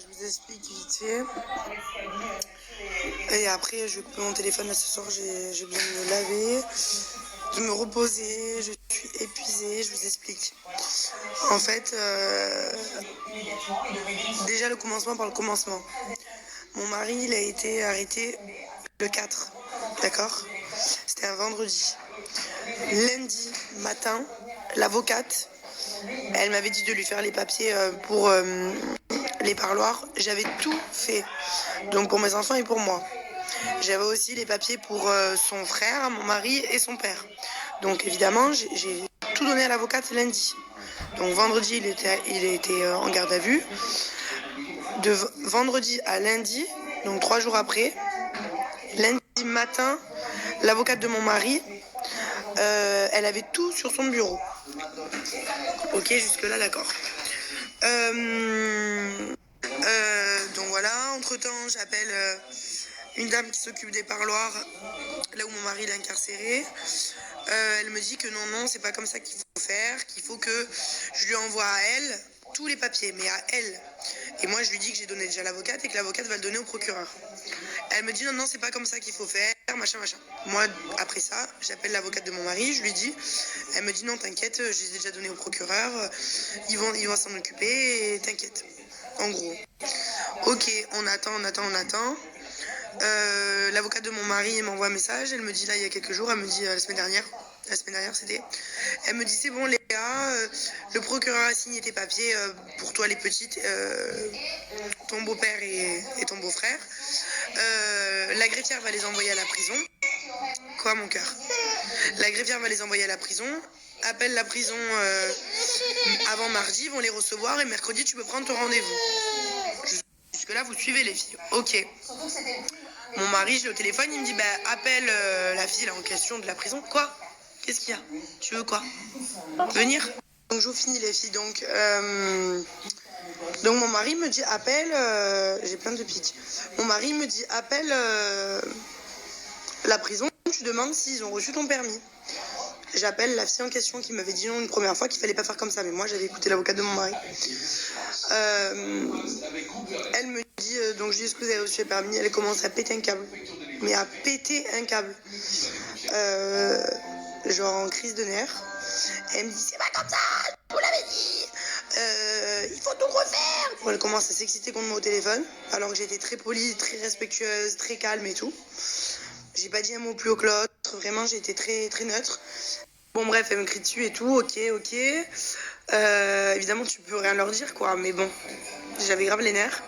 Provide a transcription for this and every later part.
Je vous explique vite fait. Et après, je vais couper mon téléphone là ce soir. J'ai besoin de me laver, de me reposer. Je suis épuisée. Je vous explique. En fait, déjà le commencement par le commencement. Mon mari, il a été arrêté le 4. D'accord? C'était un vendredi. Lundi matin, l'avocate, elle m'avait dit de lui faire les papiers pour les parloirs. J'avais tout fait. Donc pour mes enfants et pour moi. J'avais aussi les papiers pour son frère, mon mari et son père. Donc évidemment, j'ai tout donné à l'avocate lundi. Donc vendredi, il était en garde à vue. De vendredi à lundi, donc 3 jours après, lundi matin, l'avocate de mon mari, elle avait tout sur son bureau. Ok, jusque-là, d'accord. Donc voilà, entre-temps, j'appelle une dame qui s'occupe des parloirs, là où mon mari est incarcéré. Elle me dit que non, c'est pas comme ça qu'il faut faire, qu'il faut que je lui envoie à elle tous les papiers, mais à elle. Et moi, je lui dis que j'ai donné déjà à l'avocate et que l'avocate va le donner au procureur. Elle me dit non, c'est pas comme ça qu'il faut faire, machin. Moi, après ça, j'appelle l'avocate de mon mari, je lui dis, elle me dit non, t'inquiète, je les ai déjà donnés au procureur, ils vont s'en occuper, et t'inquiète. En gros. Ok, on attend. L'avocate de mon mari m'envoie un message, elle me dit là il y a quelques jours, elle me dit la semaine dernière c'était, elle me dit c'est bon Léa, le procureur a signé tes papiers pour toi les petites, ton beau-père et ton beau-frère, la greffière va les envoyer à la prison. Quoi mon cœur? La greffière va les envoyer à la prison, appelle la prison avant mardi, vont les recevoir et mercredi tu peux prendre ton rendez-vous. Jusque-là, vous suivez les filles. Ok. Mon mari, je l'ai au téléphone, il me dit, appelle la fille là, en question de la prison. Quoi? Qu'est-ce qu'il y a? Tu veux quoi? Venir? Donc, je vous finis les filles. Donc mon mari me dit, appelle... j'ai plein de pics. Mon mari me dit, appelle la prison, tu demandes s'ils ont reçu ton permis. J'appelle la fille en question qui m'avait dit non une première fois qu'il fallait pas faire comme ça, mais moi j'avais écouté l'avocate de mon mari. Elle me dit, donc je lui dis que vous avez reçu le permis, elle commence à péter un câble. Mais à péter un câble. Genre en crise de nerfs. Elle me dit, c'est pas comme ça, vous l'avez dit. Il faut tout refaire. Elle commence à s'exciter contre moi au téléphone, alors que j'étais très polie, très respectueuse, très calme et tout. J'ai pas dit un mot plus haut que l'autre, vraiment j'ai été très, très neutre. Bon bref, elle me crie dessus et tout, ok. Évidemment tu peux rien leur dire quoi, mais bon, j'avais grave les nerfs.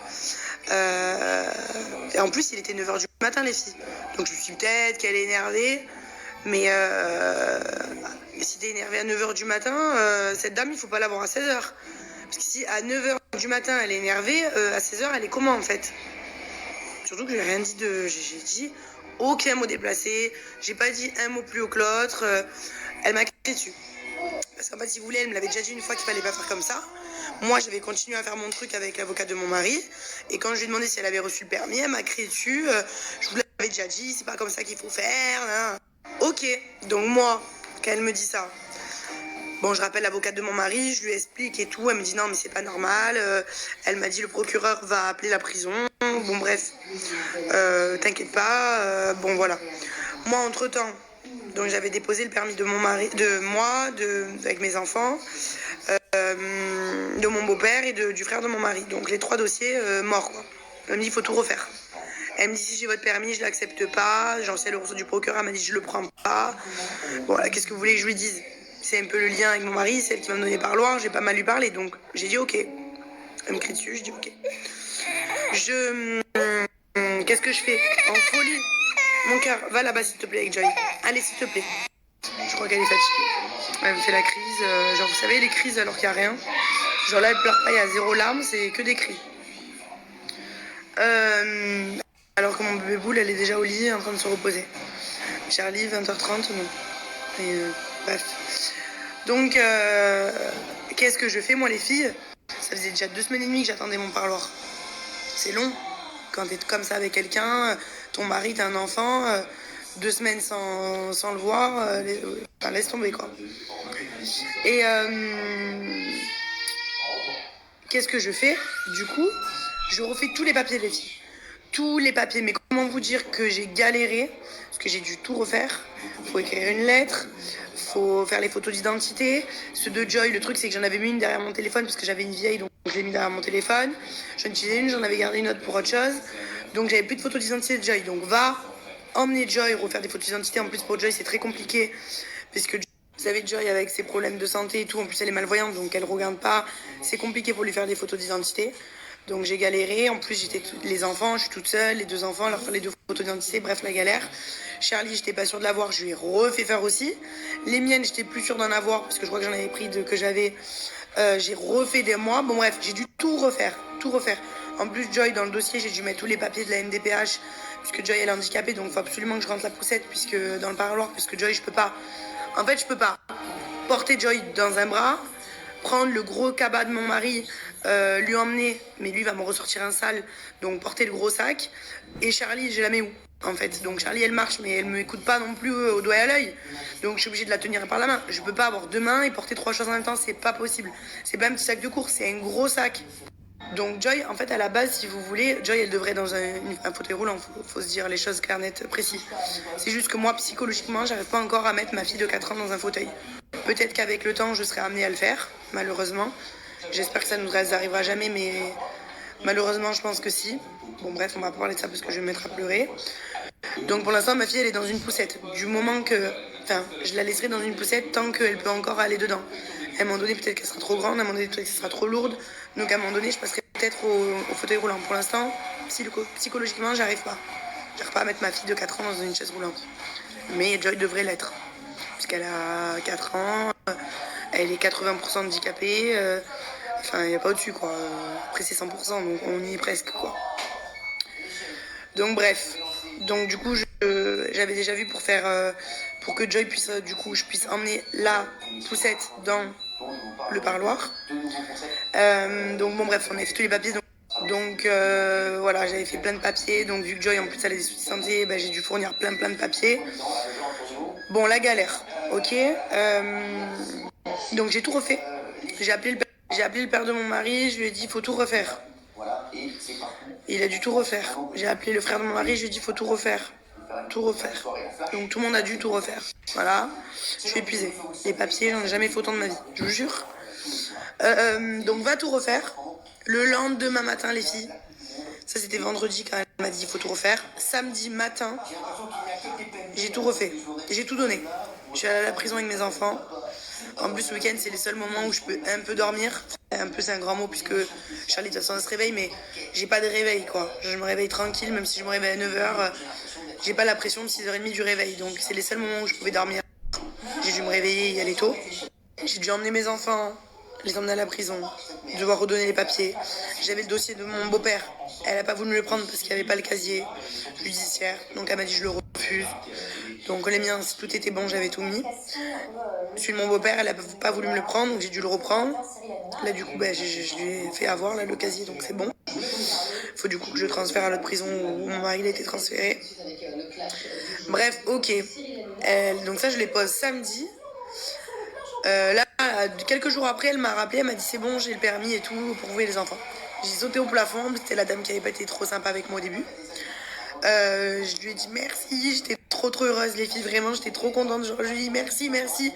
Et en plus il était 9h du matin les filles, donc je me suis dit peut-être qu'elle est énervée, mais si t'es énervée à 9h du matin, cette dame il faut pas l'avoir à 16h. Parce que si à 9h du matin elle est énervée, à 16h elle est comment en fait? Surtout que j'ai rien dit j'ai dit aucun mot déplacé, j'ai pas dit un mot plus haut que l'autre, elle m'a crié dessus. Parce qu'en fait, si vous voulez, elle me l'avait déjà dit une fois qu'il fallait pas faire comme ça. Moi, j'avais continué à faire mon truc avec l'avocat de mon mari. Et quand je lui ai demandé si elle avait reçu le permis, elle m'a crié dessus. Je vous l'avais déjà dit, c'est pas comme ça qu'il faut faire. Hein. Ok, donc moi, quand elle me dit ça, bon, je rappelle l'avocate de mon mari, je lui explique et tout. Elle me dit non, mais c'est pas normal. Elle m'a dit le procureur va appeler la prison. Bon, bref, t'inquiète pas. Bon, voilà. Moi, entre-temps, donc j'avais déposé le permis de mon mari, avec mes enfants, de mon beau-père et du frère de mon mari. Donc les 3 dossiers morts quoi. Elle me dit il faut tout refaire. Elle me dit si j'ai votre permis je l'accepte pas. J'en sais le reçu du procureur, elle m'a dit je le prends pas. Bon là qu'est-ce que vous voulez que je lui dise? C'est un peu le lien avec mon mari, c'est elle qui va me donner parloir, j'ai pas mal lui parler donc j'ai dit ok. Elle me crie dessus, je dis ok. Qu'est-ce que je fais? En folie. Mon cœur, va là-bas s'il te plaît avec Joy. Allez s'il te plaît. Je crois qu'elle est fatiguée. Elle me fait la crise. Genre vous savez les crises alors qu'il n'y a rien. Genre là elle pleure pas, il y a 0 larmes, c'est que des cris. Alors que mon bébé boule elle est déjà au lit en train de se reposer. Charlie 20h30 non. Et bref. Donc qu'est-ce que je fais moi les filles? Ça faisait déjà 2 semaines et demie que j'attendais mon parloir. C'est long. Quand t'es comme ça avec quelqu'un, ton mari, t'as un enfant, 2 semaines sans le voir, laisse tomber quoi. Et qu'est-ce que je fais? Du coup, Je refais tous les papiers, les filles. Tous les papiers. Mais comment vous dire que j'ai galéré? Parce que j'ai dû tout refaire. Faut écrire une lettre. Faut faire les photos d'identité. Ceux de Joy, le truc, c'est que j'en avais mis une derrière mon téléphone parce que j'avais une vieille, donc je l'ai mis derrière mon téléphone. J'en utilisais une, j'en avais gardé une autre pour autre chose. Donc j'avais plus de photos d'identité de Joy. Donc va emmener Joy, refaire des photos d'identité. En plus, pour Joy, c'est très compliqué. Parce que vous savez, Joy, avec ses problèmes de santé et tout, en plus, elle est malvoyante, donc elle regarde pas. C'est compliqué pour lui faire des photos d'identité. Donc j'ai galéré. En plus, les enfants, je suis toute seule, les deux enfants, leur faire les deux photos d'identité, bref, la galère. Charlie, j'étais pas sûre de l'avoir, je lui ai refait faire aussi. Les miennes, j'étais plus sûre d'en avoir parce que je crois que j'en avais pris deux que j'avais. J'ai refait des mois. Bon, bref, j'ai dû tout refaire, tout refaire. En plus, Joy, dans le dossier, j'ai dû mettre tous les papiers de la MDPH puisque Joy, elle est handicapée, donc il faut absolument que je rentre la poussette puisque dans le parloir, puisque Joy, je peux pas. En fait, je peux pas porter Joy dans un bras, prendre le gros cabas de mon mari, lui emmener, mais lui va me ressortir un sale, donc porter le gros sac. Et Charlie, je la mets où en fait? Donc Charlie, elle marche, mais elle me écoute pas non plus au doigt et à l'œil. Donc je suis obligée de la tenir par la main. Je peux pas avoir deux mains et porter trois choses en même temps, c'est pas possible. C'est pas un petit sac de course, c'est un gros sac. Donc Joy, en fait, à la base, si vous voulez, Joy, elle devrait être dans un fauteuil roulant. Faut se dire les choses claires, nettes, précises. C'est juste que moi, psychologiquement, j'arrive pas encore à mettre ma fille de 4 ans dans un fauteuil. Peut-être qu'avec le temps, je serai amenée à le faire, malheureusement. J'espère que ça nous arrivera jamais, mais malheureusement, je pense que si. Bon, bref, on va pas parler de ça parce que je vais me mettre à pleurer. Donc pour l'instant, ma fille, elle est dans une poussette. Du moment que... Enfin, je la laisserai dans une poussette tant qu'elle peut encore aller dedans. À un moment donné, peut-être qu'elle sera trop grande, à un moment donné, peut-être qu'elle sera trop lourde. Donc à un moment donné, je passerai peut-être au fauteuil roulant. Pour l'instant, psychologiquement, j'arrive pas. J'arrive pas à mettre ma fille de 4 ans dans une chaise roulante. Mais Joy devrait l'être. Puisqu'elle a 4 ans, elle est 80% handicapée. Enfin, il n'y a pas au-dessus, quoi. Après, c'est 100%, donc on y est presque, quoi. Donc bref, donc du coup j'avais déjà vu pour faire pour que Joy puisse du coup je puisse emmener la poussette dans le parloir. Donc bon bref, on a fait tous les papiers donc voilà, j'avais fait plein de papiers, donc vu que Joy en plus elle a des soucis de santé, j'ai dû fournir plein de papiers. Bon, la galère, ok. Donc j'ai tout refait. J'ai appelé le père de mon mari, je lui ai dit faut tout refaire. Il a dû tout refaire. J'ai appelé le frère de mon mari, je lui ai dit faut tout refaire. Tout refaire. Donc tout le monde a dû tout refaire. Voilà. Je suis épuisée. Les papiers, j'en ai jamais fait autant de ma vie. Je vous jure. Donc va tout refaire. Le lendemain matin, les filles. Ça c'était vendredi quand elle m'a dit il faut tout refaire. Samedi matin, j'ai tout refait. J'ai tout donné. Je suis allée à la prison avec mes enfants. En plus, le week-end, c'est les seuls moments où je peux un peu dormir. Un peu, c'est un grand mot, puisque Charlie, de toute façon, elle se réveille, mais j'ai pas de réveil, quoi. Je me réveille tranquille, même si je me réveille à 9h. J'ai pas la pression de 6h30 du réveil. Donc, c'est les seuls moments où je pouvais dormir. J'ai dû me réveiller et y aller tôt. J'ai dû emmener mes enfants, les emmener à la prison, devoir redonner les papiers. J'avais le dossier de mon beau-père. Elle a pas voulu me le prendre parce qu'il n'y avait pas le casier judiciaire. Donc, elle m'a dit je le refuse. Donc les miens, si tout était bon, j'avais tout mis. Celui de mon beau-père, elle n'a pas voulu me le prendre, donc j'ai dû le reprendre. Là, du coup, je lui ai fait avoir là, le casier, donc c'est bon. Faut du coup que je transfère à l'autre prison où mon mari a été transféré. Bref, ok. Donc ça, je les pose samedi. Là, quelques jours après, elle m'a rappelé, elle m'a dit c'est bon, j'ai le permis et tout pour ouvrir les enfants. J'ai sauté au plafond, c'était la dame qui avait pas été trop sympa avec moi au début. Je lui ai dit merci, j'étais trop heureuse les filles, vraiment j'étais trop contente, genre, je lui ai dit merci,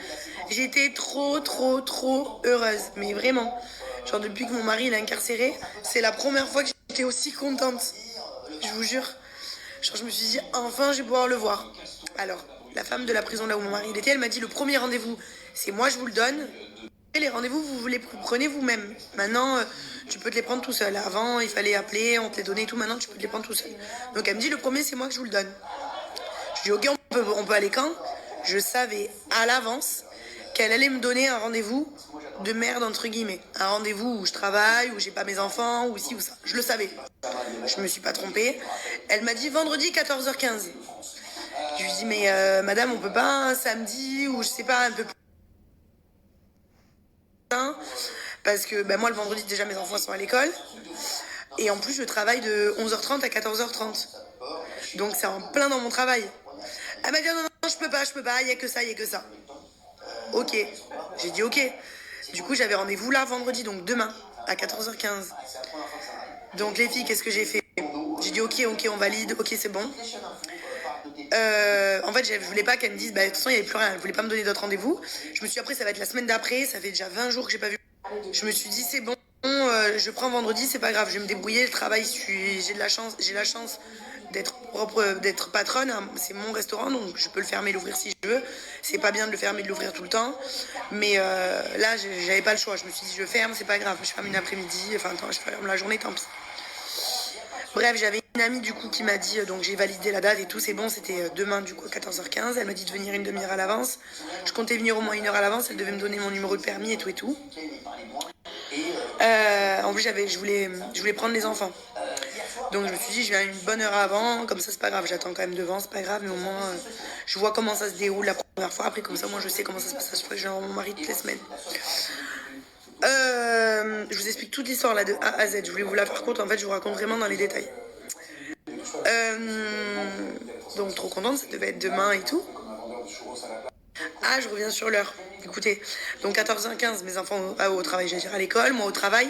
j'étais trop heureuse, mais vraiment, genre depuis que mon mari il est incarcéré, c'est la première fois que j'étais aussi contente, je vous jure, genre je me suis dit enfin je vais pouvoir le voir. Alors la femme de la prison là où mon mari il était, elle m'a dit le premier rendez-vous c'est moi je vous le donne. Et les rendez-vous, vous les prenez vous-même. Maintenant, tu peux te les prendre tout seul. Avant, il fallait appeler, on te les donnait et tout. Maintenant, tu peux te les prendre tout seul. Donc, elle me dit, le premier, c'est moi que je vous le donne. Je dis, ok, on peut aller quand? Je savais à l'avance qu'elle allait me donner un rendez-vous de merde, entre guillemets. Un rendez-vous où je travaille, où j'ai pas mes enfants, ou ci ou ça. Je le savais. Je me suis pas trompée. Elle m'a dit vendredi 14h15. Je lui dis, mais madame, on peut pas un samedi ou je sais pas, un peu plus. Parce que moi le vendredi déjà mes enfants sont à l'école et en plus je travaille de 11h30 à 14h30 donc c'est en plein dans mon travail. Elle m'a dit non je peux pas, il y a que ça. Ok, j'ai dit ok. Du coup j'avais rendez-vous là vendredi, donc demain à 14h15. Donc les filles, qu'est-ce que j'ai fait? J'ai dit ok, on valide, ok, c'est bon. En fait, je voulais pas qu'elle me dise, bah, de toute façon, il n'y avait plus rien. Elle voulait pas me donner d'autres rendez-vous. Je me suis dit, après, ça va être la semaine d'après. Ça fait déjà 20 jours que j'ai pas vu. Je me suis dit, c'est bon, je prends vendredi, c'est pas grave. Je vais me débrouiller. Le travail, j'ai la chance d'être propre, d'être patronne. C'est mon restaurant, donc je peux le fermer, l'ouvrir si je veux. C'est pas bien de le fermer, de l'ouvrir tout le temps. Mais là, j'avais pas le choix. Je me suis dit, je ferme, c'est pas grave. Je ferme une après-midi. Enfin, attends, je ferme la journée, tant pis. Bref, j'avais une amie du coup qui m'a dit, donc j'ai validé la date et tout, c'est bon, c'était demain du coup à 14h15. Elle m'a dit de venir une demi-heure à l'avance. Je comptais venir au moins une heure à l'avance, elle devait me donner mon numéro de permis et tout et tout. En plus, je voulais prendre les enfants. Donc je me suis dit, je viens une bonne heure avant, comme ça c'est pas grave, j'attends quand même devant, c'est pas grave, mais au moins je vois comment ça se déroule la première fois. Après, comme ça, moi je sais comment ça se passe à chaque fois que je viens mon mari toutes les semaines. Je vous explique toute l'histoire là de A à Z. Je voulais vous la faire courte, en fait, je vous raconte vraiment dans les détails. Donc trop contente, ça devait être demain et tout. Ah, je reviens sur l'heure. Écoutez, donc 14h15, mes enfants au travail, j'allais dire à l'école, moi au travail.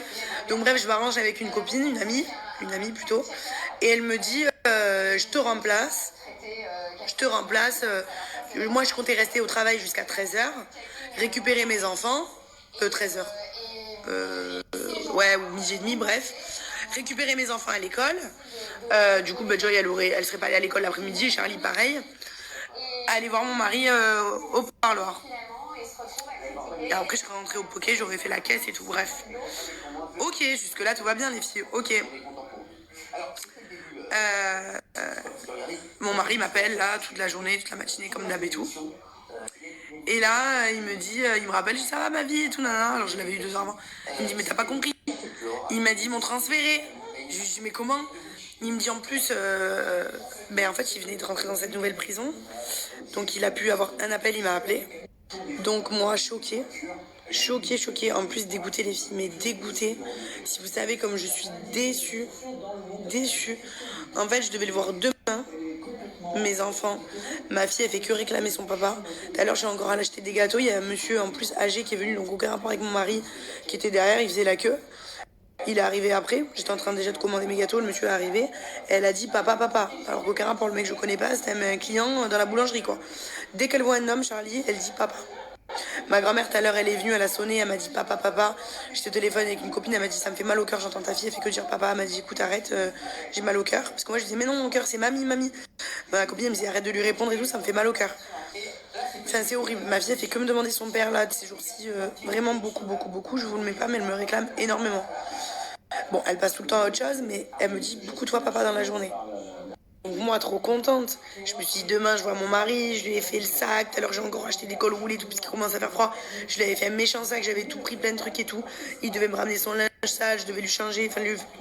Donc bref, je m'arrange avec une copine, une amie plutôt. Et elle me dit, je te remplace. Moi, je comptais rester au travail jusqu'à 13h, récupérer mes enfants. 13h. Ouais, ou midi et demi, bref. Récupérer mes enfants à l'école. Du coup, Joy, elle serait pas allée à l'école l'après-midi, Charlie, pareil. Aller voir mon mari au parloir. Et après, je serais rentrée au poké, j'aurais fait la caisse et tout, bref. Ok, jusque-là, tout va bien, les filles. Ok. Mon mari m'appelle, là, toute la journée, toute la matinée, comme d'hab et tout. Et là, il me rappelle, je dis, ça va ma vie et tout, nanana. Alors, je l'avais eu 2 heures avant. Il me dit, mais t'as pas compris. Il m'a dit, ils m'ont transféré. Je lui dis, mais comment? Il me dit en plus, en fait, il venait de rentrer dans cette nouvelle prison. Donc, il a pu avoir un appel, il m'a appelé. Donc, moi, choquée. Choquée. En plus, dégoûtée, les filles, mais dégoûtée. Si vous savez comme je suis déçue. En fait, je devais le voir demain. Mes enfants. Ma fille, elle fait que réclamer son papa. Tout à l'heure, j'ai encore allé acheter des gâteaux. Il y a un monsieur en plus âgé qui est venu, donc aucun rapport avec mon mari, qui était derrière, il faisait la queue. Il est arrivé après, j'étais en train déjà de commander mes gâteaux, le monsieur est arrivé, et elle a dit papa. Alors qu'aucun rapport, le mec je connais pas, c'était un client dans la boulangerie quoi. Dès qu'elle voit un homme, Charlie, elle dit papa. Ma grand-mère tout à l'heure, elle est venue, elle a sonné, elle m'a dit papa. J'étais au téléphone avec une copine, elle m'a dit ça me fait mal au cœur, j'entends ta fille, elle fait que dire papa. Elle m'a dit écoute arrête, j'ai mal au cœur. Parce que moi je disais mais non mon cœur c'est mamie. Ma copine elle me dit arrête de lui répondre et tout, ça me fait mal au cœur. Enfin, c'est horrible. Ma fille, elle fait que me demander son père là de ces jours-ci. Vraiment beaucoup. Je vous le mets pas, mais elle me réclame énormément. Bon, elle passe tout le temps à autre chose, mais elle me dit beaucoup de fois papa dans la journée. Donc moi, trop contente. Je me suis dit, demain, je vois mon mari, je lui ai fait le sac. Tout à l'heure, j'ai encore acheté des cols roulés, tout, puisqu'il commence à faire froid. Je lui avais fait un méchant sac, j'avais tout pris, plein de trucs et tout. Il devait me ramener son linge sale, je devais lui changer,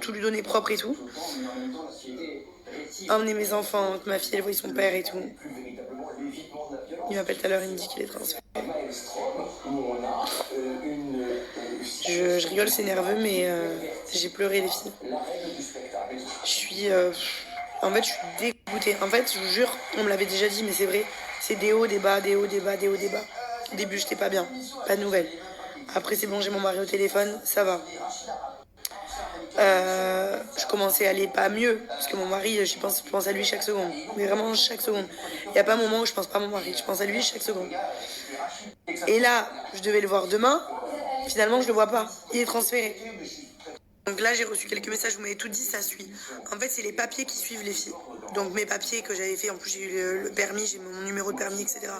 tout lui donner propre et tout. Emmener mes enfants, que ma fille, elle voit son père et tout. Il m'appelle tout à l'heure, il me dit qu'il est transféré. Je rigole, c'est nerveux, mais j'ai pleuré, les filles. Je suis... En fait, je suis dégoûtée. En fait, je vous jure, on me l'avait déjà dit, mais c'est vrai. C'est des hauts, des bas. Au début, j'étais pas bien. Pas de nouvelles. Après, c'est bon, j'ai mon mari au téléphone, ça va. Je commençais à aller pas mieux, parce que mon mari, je pense à lui chaque seconde. Mais vraiment chaque seconde. Il n'y a pas un moment où je pense pas à mon mari, je pense à lui chaque seconde. Et là, je devais le voir demain. Finalement, je le vois pas. Il est transféré. Donc là, j'ai reçu quelques messages, vous m'avez tout dit, ça suit. En fait, c'est les papiers qui suivent les filles. Donc mes papiers que j'avais fait, en plus j'ai eu le permis, j'ai mon numéro de permis, etc.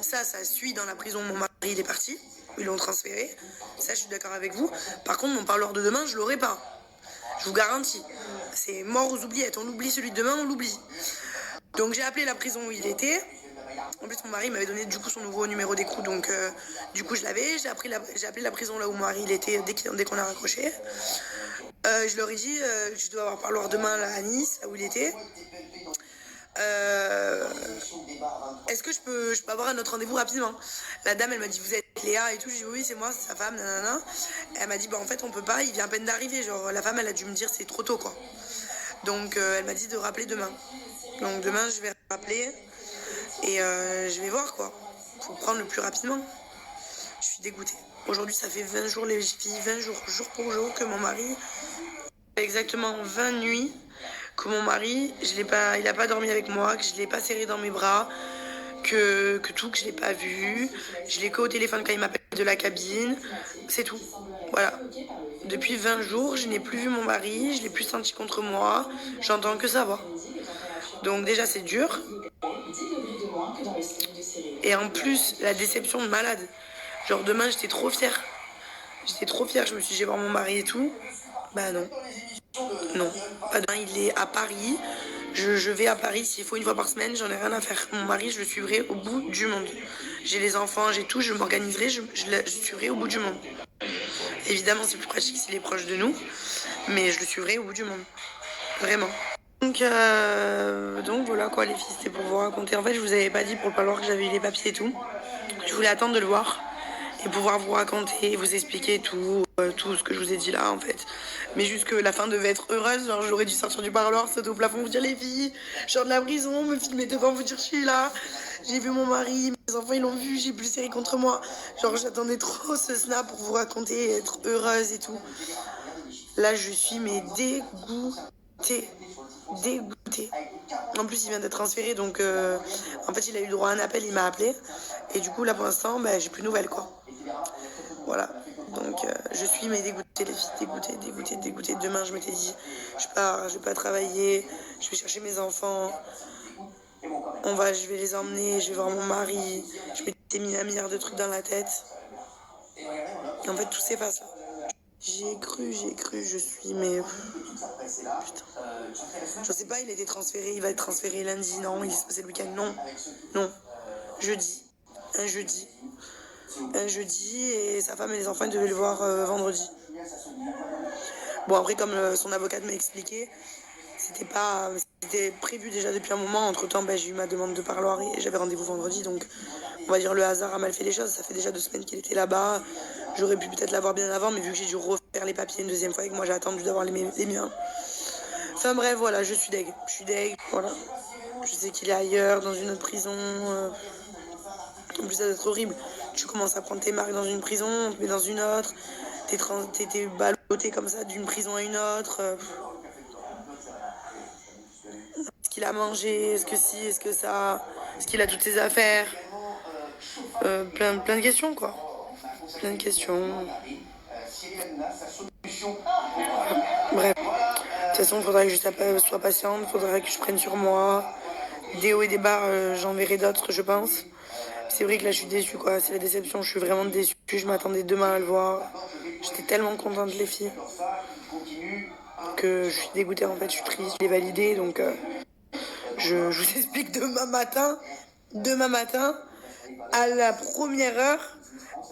Ça suit dans la prison. Mon mari, il est parti. Ils l'ont transféré. Ça, je suis d'accord avec vous. Par contre, mon parloir de demain, je l'aurai pas. Je vous garantis. C'est mort aux oubliettes. On oublie celui de demain, on l'oublie. Donc j'ai appelé la prison où il était. En plus, mon mari m'avait donné du coup son nouveau numéro d'écrou, donc du coup je l'avais. J'ai appelé la prison là où mon mari il était dès qu'on a raccroché. Je leur ai dit, je dois avoir parloir demain là à Nice, là où il était. Est-ce que je peux avoir un autre rendez-vous rapidement? La dame elle m'a dit vous êtes Léa et tout. J'ai dit oui c'est moi, c'est sa femme, nanana. Elle m'a dit en fait on peut pas, il vient à peine d'arriver. Genre la femme elle a dû me dire c'est trop tôt quoi. Donc elle m'a dit de rappeler demain. Donc demain je vais rappeler. Et je vais voir quoi. Faut prendre le plus rapidement. Je suis dégoûtée. Aujourd'hui ça fait 20 jours les filles, 20 jours, jour pour jour que mon mari exactement 20 nuits que mon mari, il a pas dormi avec moi, que je l'ai pas serré dans mes bras, que je l'ai pas vu. Je l'ai qu'au téléphone quand il m'appelle de la cabine. C'est tout. Voilà. Depuis 20 jours, je n'ai plus vu mon mari, je l'ai plus senti contre moi. J'entends que ça va. Donc déjà, c'est dur. Et en plus, la déception de malade. Genre demain, j'étais trop fière. J'étais trop fière, je me suis dit, je vais voir mon mari et tout. Bah non. Non. Pas demain, il est à Paris. Je vais à Paris s'il faut une fois par semaine, j'en ai rien à faire. Mon mari, je le suivrai au bout du monde. J'ai les enfants, j'ai tout, je m'organiserai, je suivrai au bout du monde. Évidemment, c'est plus pratique s'il est proche de nous, mais je le suivrai au bout du monde. Vraiment. Donc voilà quoi les filles, c'était pour vous raconter. En fait, je vous avais pas dit pour le falloir que j'avais eu les papiers et tout. Je voulais attendre de le voir et pouvoir vous raconter, vous expliquer tout ce que je vous ai dit là en fait. Mais juste que la fin devait être heureuse, genre j'aurais dû sortir du parloir, sauter au plafond, vous dire les filles, je sors de la prison, me filmer devant, vous dire je suis là. J'ai vu mon mari, mes enfants ils l'ont vu, j'ai plus serré contre moi. Genre j'attendais trop ce snap pour vous raconter, être heureuse et tout. Là je suis mais dégoûtée. Dégoûtée. En plus, il vient d'être transféré, donc en fait, il a eu droit à un appel, il m'a appelé. Et du coup, là, pour l'instant, bah, j'ai plus de nouvelles, quoi. Voilà. Donc, je suis mais dégoûtée, les filles, dégoûtée. Demain, je m'étais dit, je pars, je vais pas travailler, je vais chercher mes enfants. Je vais les emmener, je vais voir mon mari. Je m'étais mis un milliard de trucs dans la tête. Et en fait, tout s'efface là. J'ai cru, je suis, mais. Putain. Je sais pas, il a été transféré, il va être transféré lundi, non, il s'est passé le week-end, non. Jeudi. Un jeudi. Et sa femme et les enfants ils devaient le voir vendredi. Bon, après, comme son avocate m'a expliqué, c'était prévu déjà depuis un moment. Entre temps, j'ai eu ma demande de parloir et j'avais rendez-vous vendredi, donc on va dire le hasard a mal fait les choses. Ça fait déjà 2 semaines qu'il était là-bas. J'aurais pu peut-être l'avoir bien avant, mais vu que j'ai dû refaire les papiers une deuxième fois et que moi j'ai attendu d'avoir les miens. Enfin bref, voilà, je suis deg, voilà. Je sais qu'il est ailleurs, dans une autre prison. En plus, ça doit être horrible. Tu commences à prendre tes marques dans une prison, on te met dans une autre. T'es ballotté comme ça d'une prison à une autre. Est-ce qu'il a mangé? Est-ce que si? Est-ce que ça? Est-ce qu'il a toutes ses affaires? Plein de questions, quoi. Plein de questions. Bref. De toute façon, il faudra que je sois patiente, il faudra que je prenne sur moi. Des hauts et des bas, j'en verrai d'autres, je pense. C'est vrai que là, je suis déçue, quoi. C'est la déception, je suis vraiment déçue. Je m'attendais demain à le voir. J'étais tellement contente, les filles, que je suis dégoûtée, en fait. Je suis triste, je l'ai validé, donc je vous explique demain matin, à la première heure,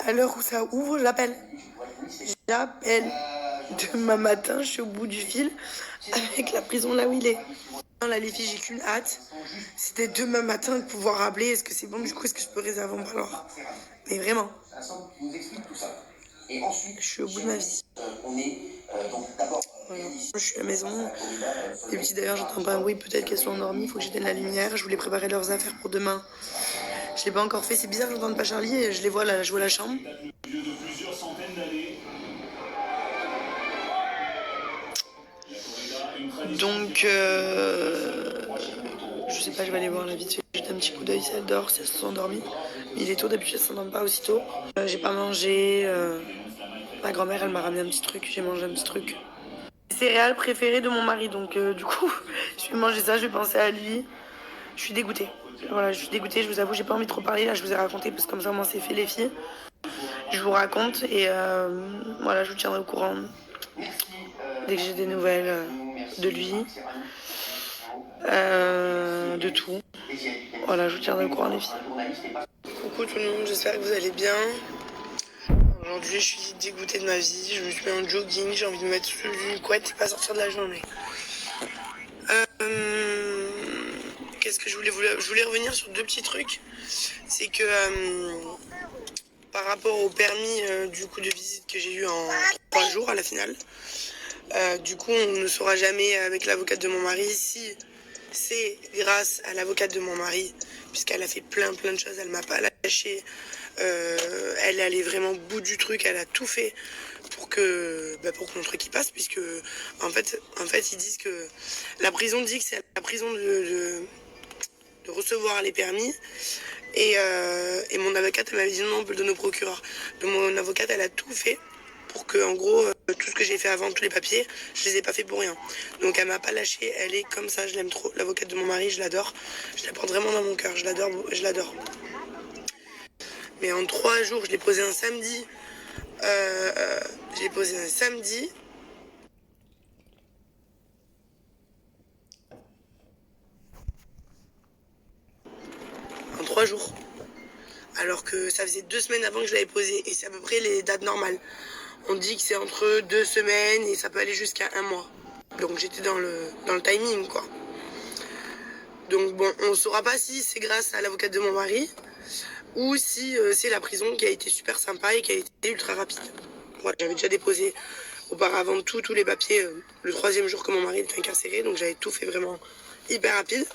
à l'heure où ça ouvre, j'appelle. Demain matin, je suis au bout du fil avec la prison là où il est. Là, les filles, j'ai qu'une hâte. C'était demain matin de pouvoir appeler. Est-ce que c'est bon? Du coup, est-ce que je peux réserver mon parloir? Mais vraiment. Je suis au bout de ma vie. Voilà. Je suis à la maison. Les petits, d'ailleurs, j'entends pas un bruit. Peut-être qu'elles sont endormies. Il faut que j'éteigne la lumière. Je voulais préparer leurs affaires pour demain. Je l'ai pas encore fait. C'est bizarre, j'entends pas Charlie. Et je les vois là, jouer à la chambre. Donc, je sais pas, je vais aller voir la vite fait. Jeter un petit coup d'œil si elle dort, si elles se sont endormies. Il est tôt, d'habitude, elles ne s'endorment pas aussitôt. J'ai pas mangé. Ma grand-mère, elle m'a ramené un petit truc. J'ai mangé un petit truc. Céréales préférées de mon mari. Donc, du coup, je vais manger ça, je vais penser à lui. Je suis dégoûtée. Voilà, je suis dégoûtée, je vous avoue, j'ai pas envie de trop parler. Là, je vous ai raconté parce que comme ça, moi, c'est fait, les filles. Je vous raconte et voilà, je vous tiendrai au courant dès que j'ai des nouvelles de lui, de tout. Voilà, je vous tiendrai au courant, les filles. Coucou tout le monde, j'espère que vous allez bien. Aujourd'hui, je suis dégoûtée de ma vie. Je me suis mis en jogging, j'ai envie de me mettre sous une couette et pas sortir de la journée. Qu'est-ce que je voulais revenir sur 2 petits trucs. C'est que par rapport au permis du coup de visite que j'ai eu en 3 jours à la finale, du coup, on ne saura jamais avec l'avocate de mon mari si c'est grâce à l'avocate de mon mari, puisqu'elle a fait plein de choses, elle m'a pas lâché. Elle est allée vraiment au bout du truc, elle a tout fait pour que mon truc y passe, puisque en fait ils disent que la prison dit que c'est à la prison de recevoir les permis. Et mon avocate, elle m'avait dit non, on peut le donner au procureur. Donc mon avocate, elle a tout fait pour que, en gros, tout ce que j'ai fait avant, tous les papiers, je les ai pas fait pour rien. Donc elle m'a pas lâché, elle est comme ça, je l'aime trop. L'avocate de mon mari, je l'adore. Je la porte vraiment dans mon cœur, je l'adore, je l'adore. Mais en 3 jours, je l'ai posé un samedi. Je l'ai posé un samedi. En 3 jours. Alors que ça faisait 2 semaines avant que je l'avais posé. Et c'est à peu près les dates normales. On dit que c'est entre 2 semaines et ça peut aller jusqu'à 1 mois. Donc j'étais dans le timing, quoi. Donc bon, on ne saura pas si c'est grâce à l'avocate de mon mari ou si c'est la prison qui a été super sympa et qui a été ultra rapide. Voilà, j'avais déjà déposé auparavant tous les papiers le 3e jour que mon mari était incarcéré. Donc j'avais tout fait vraiment hyper rapide.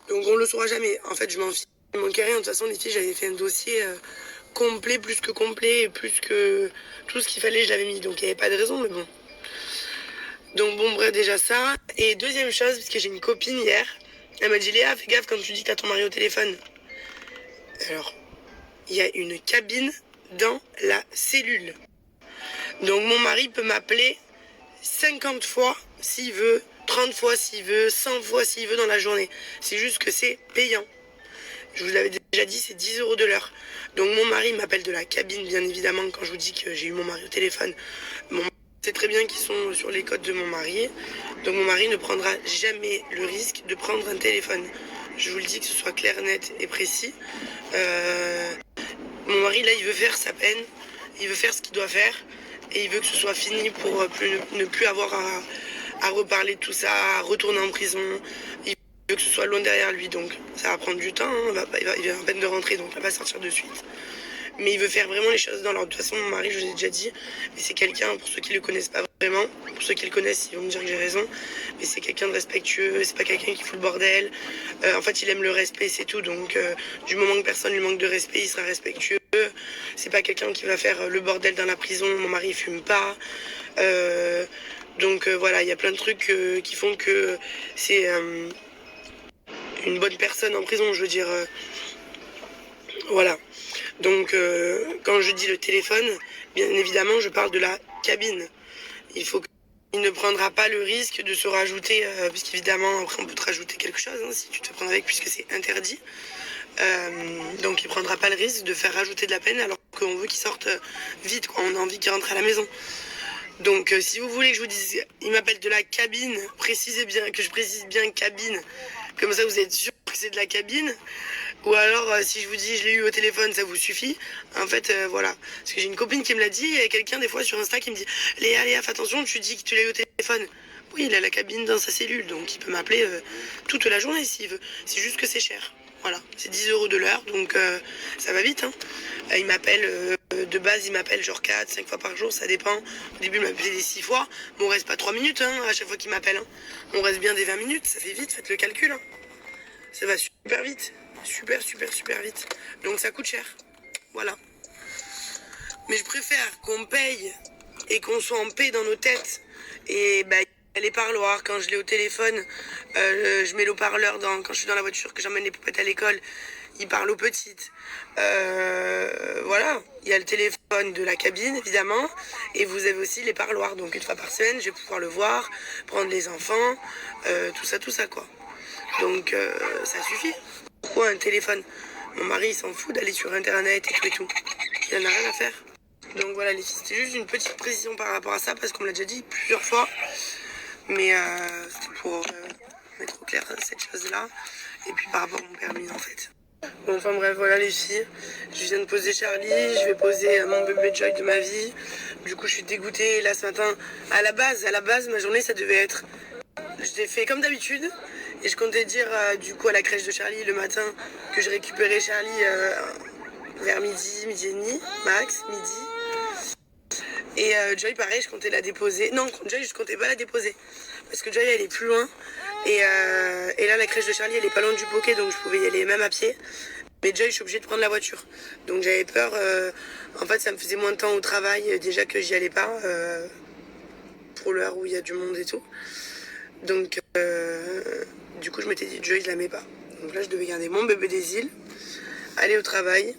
Donc on le saura jamais. En fait, je m'en fiche. Il manquait rien. De toute façon, les filles, j'avais fait un dossier complet, plus que complet, et plus que tout ce qu'il fallait, je l'avais mis. Donc il n'y avait pas de raison, mais bon. Donc bon, bref, déjà ça. Et deuxième chose, parce que j'ai une copine hier, elle m'a dit Léa, fais gaffe quand tu dis que t'as ton mari au téléphone. Alors, il y a une cabine dans la cellule. Donc mon mari peut m'appeler 50 fois s'il veut, 30 fois s'il veut, 100 fois s'il veut dans la journée. C'est juste que c'est payant. Je vous l'avais déjà dit, c'est 10 € de l'heure. Donc mon mari m'appelle de la cabine, bien évidemment, quand je vous dis que j'ai eu mon mari au téléphone. Mon mari sait très bien qu'ils sont sur les codes de mon mari. Donc mon mari ne prendra jamais le risque de prendre un téléphone. Je vous le dis, que ce soit clair, net et précis. Mon mari, là, il veut faire sa peine. Il veut faire ce qu'il doit faire. Et il veut que ce soit fini pour ne plus avoir à reparler de tout ça, à retourner en prison. Il veut que ce soit loin derrière lui, donc ça va prendre du temps, hein. Il vient à peine de rentrer, donc il va pas sortir de suite. Mais il veut faire vraiment les choses dans l'ordre. De toute façon, mon mari, je vous ai déjà dit, mais c'est quelqu'un, pour ceux qui le connaissent pas vraiment, pour ceux qui le connaissent, ils vont me dire que j'ai raison, mais c'est quelqu'un de respectueux, c'est pas quelqu'un qui fout le bordel. En fait, il aime le respect, c'est tout. Donc, du moment que personne lui manque de respect, il sera respectueux. C'est pas quelqu'un qui va faire le bordel dans la prison. Mon mari, il fume pas. Donc, voilà, il y a plein de trucs qui font que c'est une bonne personne en prison, je veux dire. Voilà. Donc, quand je dis le téléphone, bien évidemment, je parle de la cabine. Il ne prendra pas le risque de se rajouter, puisqu'évidemment, après, on peut te rajouter quelque chose, hein, si tu te prends avec, puisque c'est interdit. Donc, il ne prendra pas le risque de faire rajouter de la peine, alors qu'on veut qu'il sorte vite, quoi. On a envie qu'il rentre à la maison. Donc, si vous voulez que je vous dise, il m'appelle de la cabine, que je précise bien cabine, comme ça vous êtes sûr que c'est de la cabine. Ou alors, si je vous dis je l'ai eu au téléphone, ça vous suffit. En fait, voilà. Parce que j'ai une copine qui me l'a dit, il y a quelqu'un des fois sur Insta qui me dit Léa, fais attention, tu dis que tu l'as eu au téléphone. Oui, il a la cabine dans sa cellule, donc il peut m'appeler toute la journée s'il veut. C'est juste que c'est cher. Voilà, c'est 10 € de l'heure, donc ça va vite. Hein. Il m'appelle, de base, il m'appelle genre 4, 5 fois par jour, ça dépend. Au début, il m'appelait des 6 fois, mais on reste pas 3 minutes hein, à chaque fois qu'il m'appelle. Hein. On reste bien des 20 minutes, ça fait vite, faites le calcul. Hein. Ça va super vite. Super vite. Donc ça coûte cher. Voilà. Mais je préfère qu'on paye et qu'on soit en paix dans nos têtes. Et bah, les parloirs, quand je l'ai au téléphone, je mets le haut-parleur quand je suis dans la voiture, que j'emmène les poupettes à l'école, il parle aux petites. Voilà. Il y a le téléphone de la cabine, évidemment. Et vous avez aussi les parloirs. Donc une fois par semaine, je vais pouvoir le voir, prendre les enfants, tout ça, quoi. Donc ça suffit. Pourquoi un téléphone? Mon mari il s'en fout d'aller sur internet et tout. Il en a rien à faire. Donc voilà les filles, c'était juste une petite précision par rapport à ça parce qu'on me l'a déjà dit plusieurs fois. Mais c'était pour mettre au clair cette chose-là. Et puis par rapport à mon permis en fait. Bon, enfin bref, voilà les filles. Je viens de poser Charlie, je vais poser mon bébé Joy de ma vie. Du coup je suis dégoûtée. Là ce matin, à la base, ma journée ça devait être... Je l'ai fait comme d'habitude et je comptais dire du coup à la crèche de Charlie le matin que je récupérais Charlie vers midi et demi, max, midi. Et Joy pareil, je comptais la déposer. Non, Joy je comptais pas la déposer parce que Joy elle est plus loin et là la crèche de Charlie elle est pas loin du Poké donc je pouvais y aller même à pied. Mais déjà, je suis obligée de prendre la voiture. Donc j'avais peur. En fait, ça me faisait moins de temps au travail déjà que j'y allais pas pour l'heure où il y a du monde et tout. Donc du coup, je m'étais dit, Joy, je la mets pas. Donc là, je devais garder mon bébé des îles, aller au travail